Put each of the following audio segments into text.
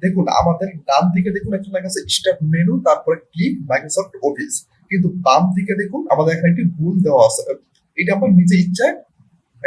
দেখুন আমাদের ডান দিকে দেখুন একটা লেখা আছে স্টার্ট মেনু, তারপরে ক্লিক মাইক্রোসফট অফিস। কিন্তু বাম দিকে দেখুন আমাদের এখানে একটি ভুল দেওয়া আছে, এটা আমরা নিজে ইচ্ছায়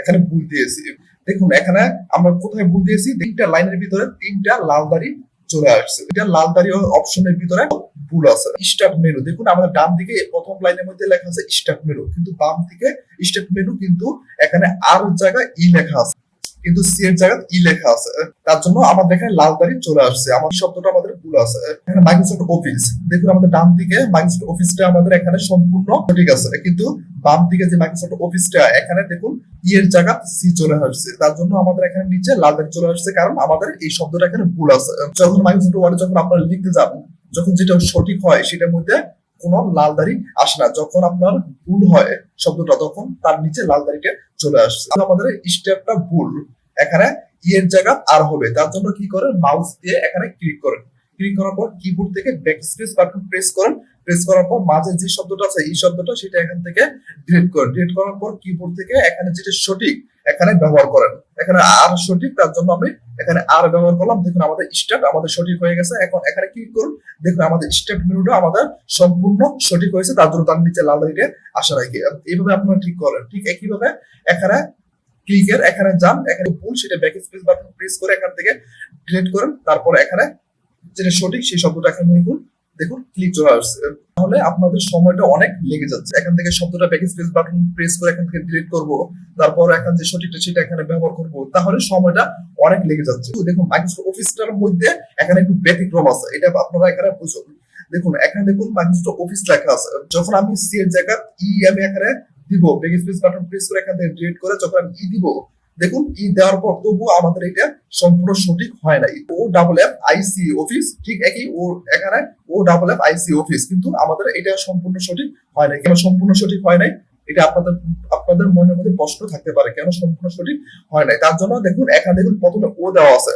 এখানে ভুল দিয়েছি। দেখুন এখানে আমরা কোথায় ভুল দিয়েছি, তিনটা লাইনের ভিতরে তিনটা লাল দাড়ি চলে আসছে। এটা লাল দাড়ি অপশনের ভিতরে ভুল আছে। স্টার্ট মেনু দেখুন আমাদের ডান দিকে প্রথম লাইনের মধ্যে লেখা আছে স্টার্ট মেনু, কিন্তু বাম দিকে স্টার্ট মেনু কিন্তু এখানে আর জায়গায় ই লেখা আছে, কিন্তু সি এর জায়গায় ই লেখা আছে। তার জন্য আমাদের এখানে লাল দাড়ি চলে আসছে, আমার শব্দটা আমাদের ভুল আছে। এখানে মাইক্রোসফট অফিস দেখুন আমাদের ডান দিকে মাইক্রোসফট অফিসটা আমাদের এখানে সম্পূর্ণ সঠিক আছে, কিন্তু বাম দিকে যে মাইক্রোসফট অফিসটা এখানে দেখুন ই এর জায়গায় সি চলে আসছে। তার জন্য আমাদের এখানে নিচে লাল দাড়ি চলে আসছে, কারণ আমাদের এই শব্দটা এখানে ভুল আছে। যখন মাইক্রোসফট ওয়ার্ডে যখন আপনারা লিখতে যান, যখন যেটা সঠিক হয় সেটার মধ্যে কোনো লাল দাড়ি আসে না। যখন আপনার ভুল হয় শব্দটা, তখন তার নিচে লাল দাড়িটা চলে আসছে। আমাদের স্টেপটা ভুল, এখানে ই এর জায়গা আর হবে। তার জন্য কি করেন, মাউস দিয়ে এখানে ক্লিক করেন, ক্লিক করার পর কিবোর্ড থেকে ব্যাক স্পেস বাটন প্রেস করেন, প্রেস করার পর মাঝে যে শব্দটা আছে এই শব্দটা সেটা এখান থেকে ডিলিট করেন। ডিলিট করার পর কিবোর্ড থেকে এখানে যেটা সঠিক এখানে ব্যবহার করেন। এখানে আর সঠিক, তার জন্য আমি এখানে আর ব্যবহার করলাম। দেখুন আমাদের স্টার্ট আমাদের সঠিক হয়ে গেছে। এখন এখানে ক্লিক করুন, দেখুন আমাদের স্টার্ট মেনুটা আমাদের সম্পূর্ণ সঠিক হয়েছে, তার জন্য তার নিচে লাল দাড়িটা আসা রাখি। এইভাবে আপনারা ঠিক করেন। ঠিক একইভাবে এখানে ক্লিকের এখানে যান, এখানে ভুল সেটা ব্যাক স্পেস বাটন প্রেস করে এখান থেকে ডিলিট করেন। তারপর এখানে যেটা সঠিক সেই শব্দটা এখানে লিখুন, দেখুন ক্লিক চলে আসছে। তাহলে আপনাদের সময়টা অনেক লেগে যাচ্ছে। এখান থেকে শব্দটা ব্যাক স্পেস বাটন প্রেস করে এখান থেকে ডিলিট করব, তারপর এখান যে সঠিকটা সেটা এখানে ব্যবহার করব, তাহলে সময়টা অনেক লেগে যাচ্ছে। দেখুন মাইক্রোসফট অফিসটার মধ্যে এখানে একটু ব্যতিক্রম আছে, এটা আপনারা এখানে বুঝুন। দেখুন এখানে দেখুন মাইক্রোসফট অফিস লেখা আছে, যখন আমি সি এর জায়গায় ই আমি এখানে দিব, ব্যাক স্পেস বাটন প্রেস করে এখান থেকে ডিলিট করে যখন আমি ই দিব, দেখুন ই দেওয়ার পর তবুও আমাদের এটা সম্পূর্ণ সঠিক হয় নাই। ও ডাবল এফ আইসি অফিস, ঠিক একই ও এখানে ও ডাবল এফ আইসি অফিস, কিন্তু আমাদের এটা সম্পূর্ণ সঠিক হয় নাই। কেন সম্পূর্ণ সঠিক হয় নাই, এটা আপনাদের মনের মধ্যে প্রশ্ন থাকতে পারে কেন সম্পূর্ণ সঠিক হয় নাই। তার জন্য দেখুন এখানে দেখুন প্রথমে ও দেওয়া আছে,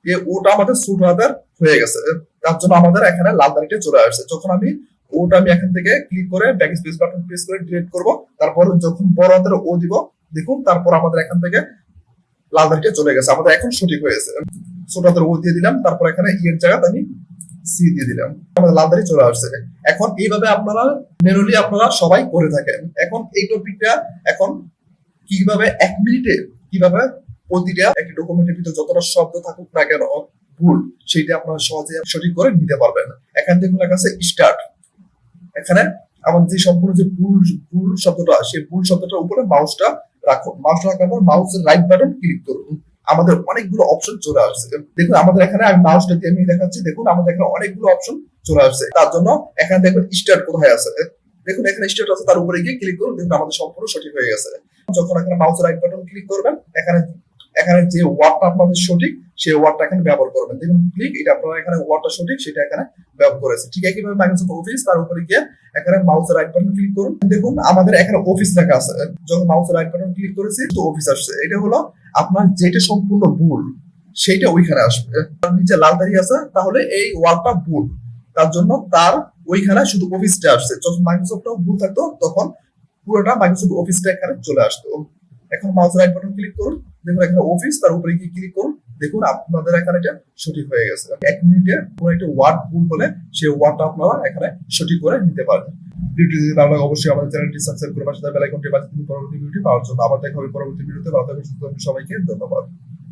এই ওটা আমাদের ছোট হাতের হয়ে গেছে, তার জন্য আমাদের এখানে লাল দাড়িটা চলে আসছে। যখন আমি ওটা আমি এখান থেকে ক্লিক করে ব্যাক স্পেস বাটন প্রেস করে ডিলিট করব, তারপর যখন বড় হাতের ও দিব, দেখুন তারপর আমাদের এখান থেকে লাল দাড়িটা চলে গেছে, আমাদের এখন সঠিক হয়েছে। ছোট হাতের ও দিয়ে দিলাম, তারপর এখানে ই এর জায়গায় আমি সি দিয়ে দিলাম, আমাদের লাল দাড়ি চলে আসছে। এখন এইভাবে আপনারা ম্যানুয়ালি আপনারা সবাই করে থাকেন। এখন এই টপিকটা এখন কিভাবে 1 মিনিটে কিভাবে প্রতিটা একটি ডকুমেন্টের ভিতরে যতটা শব্দ থাকুক না কেন ভুল, সেইটা আপনারা সহজে সঠিক করে নিতে পারবেন। এখান থেকে লেখা আছে স্টার্ট, এখানে আমার যে সম্পূর্ণ যে ভুল শব্দটা, সেই ভুল শব্দটার উপরে মাউসটা রাখুন। মাউস রাখার পর মাউসের রাইট বাটন ক্লিক করুন, আমাদের অনেকগুলো অপশন চলে আসছে। দেখুন আমাদের এখানে আমি মাউসটা দিয়ে আমি দেখাচ্ছি, দেখুন আমাদের এখানে অনেকগুলো অপশন চলে আসছে। তার জন্য এখানে দেখুন স্টার্ট কোথায় আছে, দেখুন এখানে স্টার্ট আছে, তার উপরে গিয়ে ক্লিক করুন, দেখুন আমাদের সম্পূর্ণ সঠিক হয়ে গেছে। যখন এখানে মাউসের রাইট বাটন ক্লিক করবেন, এখানে এখানে যে ওয়ার্ডটা আপনাদের সঠিক সেই ওয়ার্ডটা এখানে ব্যবহার করবেন। দেখুন ক্লিক, এটা আপনারা এখানে ওয়ার্ডটা সঠিক সেটা এখানে ব্যবহার করেছে। ঠিক একইভাবে মাইক্রোসফট অফিস, তার উপরে গিয়ে এখানে মাউসের রাইট বাটন ক্লিক করুন, দেখুন আমাদের এখানে অফিস লেখা আছে। যখন মাউসের রাইট বাটন ক্লিক করেছি তো অফিস আসছে। এটা হলো আপনার যেটা সম্পূর্ণ ভুল সেইটা ওইখানে আসবে। তার নিচে লাল দাড়ি আছে, তাহলে এই ওয়ার্ডটা ভুল, তার জন্য তার ওইখানে শুধু অফিসটা আসছে। যখন মাইক্রোসফটটাও ভুল থাকতো তখন পুরোটা মাইক্রোসফট অফিসটা এখানে চলে আসতো। এখন মাউস রাইট বাটন ক্লিক করুন, দেখুন এখানে অফিস, তার উপরে গিয়ে ক্লিক করুন, দেখুন আপনাদের এখানে এটা সঠিক হয়ে গেছে। 1 মিনিটে কোনো একটা ওয়ার্ড ভুল হলে সেই ওয়ার্ডটা আপনারা এখানে সঠিক করে নিতে পারবেন। ভিডিওটি যদি ভালো লাগে অবশ্যই আমাদের চ্যানেলটি সাবস্ক্রাইব করে পাশে থাকা বেল আইকনটি বাজিয়ে দিন পরবর্তী ভিডিওটি পাওয়ার জন্য। আবার দেখা হবে পরবর্তী ভিডিওতে। ভালো থাকবেন, সুস্থ থাকবেন, সবাইকে ধন্যবাদ।